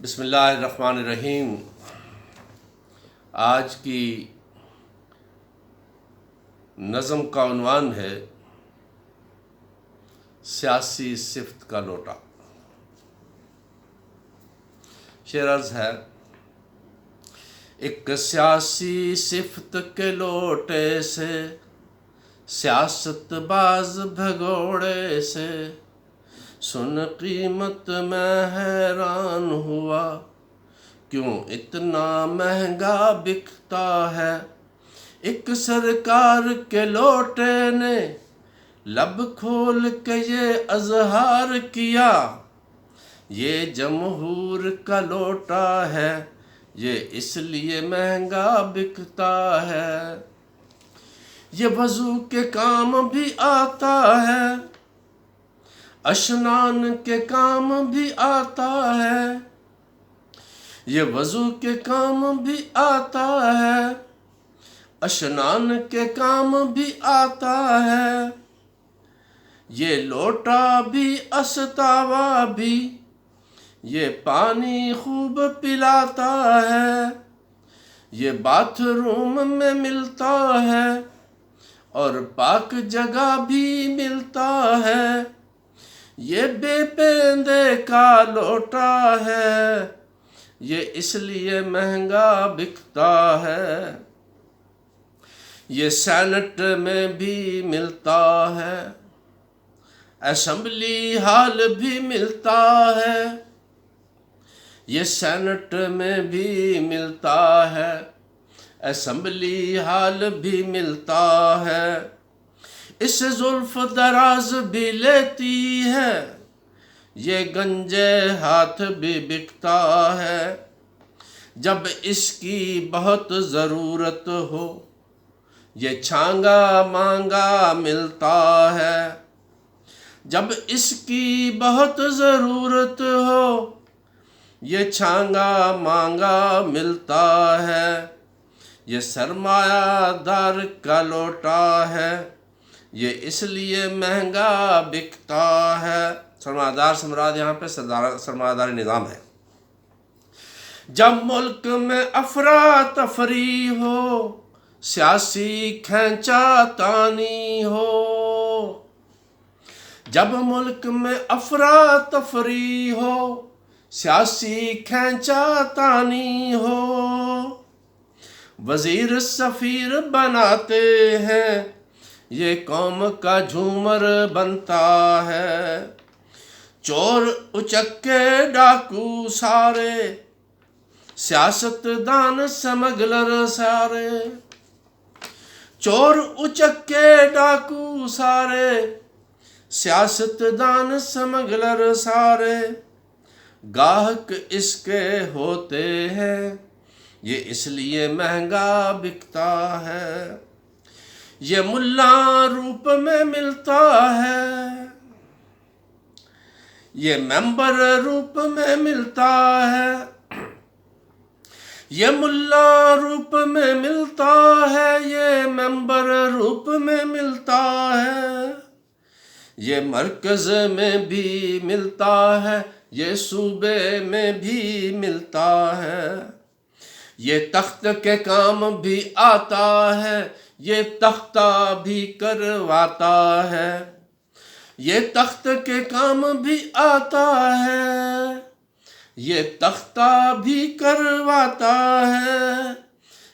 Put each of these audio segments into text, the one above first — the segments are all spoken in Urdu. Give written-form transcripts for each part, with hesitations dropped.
بسم اللہ الرحمن الرحیم۔ آج کی نظم کا عنوان ہے سیاسی صفت کا لوٹا۔ شعر عرض ہے: ایک سیاسی صفت کے لوٹے سے، سیاست باز بھگوڑے سے، سن قیمت میں حیران ہوا، کیوں اتنا مہنگا بکتا ہے۔ ایک سرکار کے لوٹے نے لب کھول کے یہ اظہار کیا، یہ جمہور کا لوٹا ہے، یہ اس لیے مہنگا بکتا ہے۔ یہ وضو کے کام بھی آتا ہے، اشنان کے کام بھی آتا ہے۔ یہ وضو کے کام بھی آتا ہے، اشنان کے کام بھی آتا ہے۔ یہ لوٹا بھی استوا بھی، یہ پانی خوب پلاتا ہے۔ یہ باتھ روم میں ملتا ہے اور پاک جگہ بھی ملتا ہے۔ یہ بے پیندے کا لوٹا ہے، یہ اس لیے مہنگا بکتا ہے۔ یہ سینٹ میں بھی ملتا ہے، اسمبلی ہال بھی ملتا ہے۔ یہ سینٹ میں بھی ملتا ہے، اسمبلی ہال بھی ملتا ہے۔ اس سے زلف دراز بھی لیتی ہے، یہ گنجے ہاتھ بھی بکتا ہے۔ جب اس کی بہت ضرورت ہو، یہ چھانگا مانگا ملتا ہے۔ جب اس کی بہت ضرورت ہو، یہ چھانگا مانگا ملتا ہے۔ یہ سرمایہ دار کا لوٹا ہے، یہ اس لیے مہنگا بکتا ہے۔ سرمایہ دار سے مراد یہاں پہ سرمایہ داری نظام ہے۔ جب ملک میں افراتفری ہو، سیاسی کھینچا تانی ہو۔ جب ملک میں افراتفری ہو، سیاسی کھینچا تانی ہو۔ وزیر سفیر بناتے ہیں، یہ قوم کا جھومر بنتا ہے۔ چور اچکے ڈاکو سارے، سیاست دان سمگلر سارے۔ چور اچکے ڈاکو سارے، سیاست دان سمگلر سارے۔ گاہک اس کے ہوتے ہیں، یہ اس لیے مہنگا بکتا ہے۔ یہ ملا روپ میں ملتا ہے، یہ ممبر روپ میں ملتا ہے۔ یہ ملا روپ میں ملتا ہے، یہ ممبر روپ میں ملتا ہے۔ یہ مرکز میں بھی ملتا ہے، یہ صوبے میں بھی ملتا ہے۔ یہ تخت کے کام بھی آتا ہے، یہ تختہ بھی کرواتا ہے۔ یہ تخت کے کام بھی آتا ہے، یہ تختہ بھی کرواتا ہے۔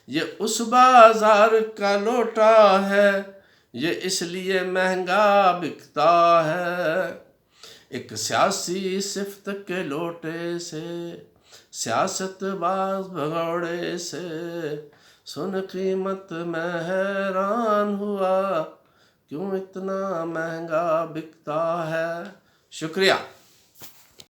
یہ اس بازار کا لوٹا ہے، یہ اس لیے مہنگا بکتا ہے۔ ایک سیاسی صفت کے لوٹے سے، سیاست باز بھگوڑے سے، سن قیمت میں حیران ہوا، کیوں اتنا مہنگا بکتا ہے۔ شکریہ۔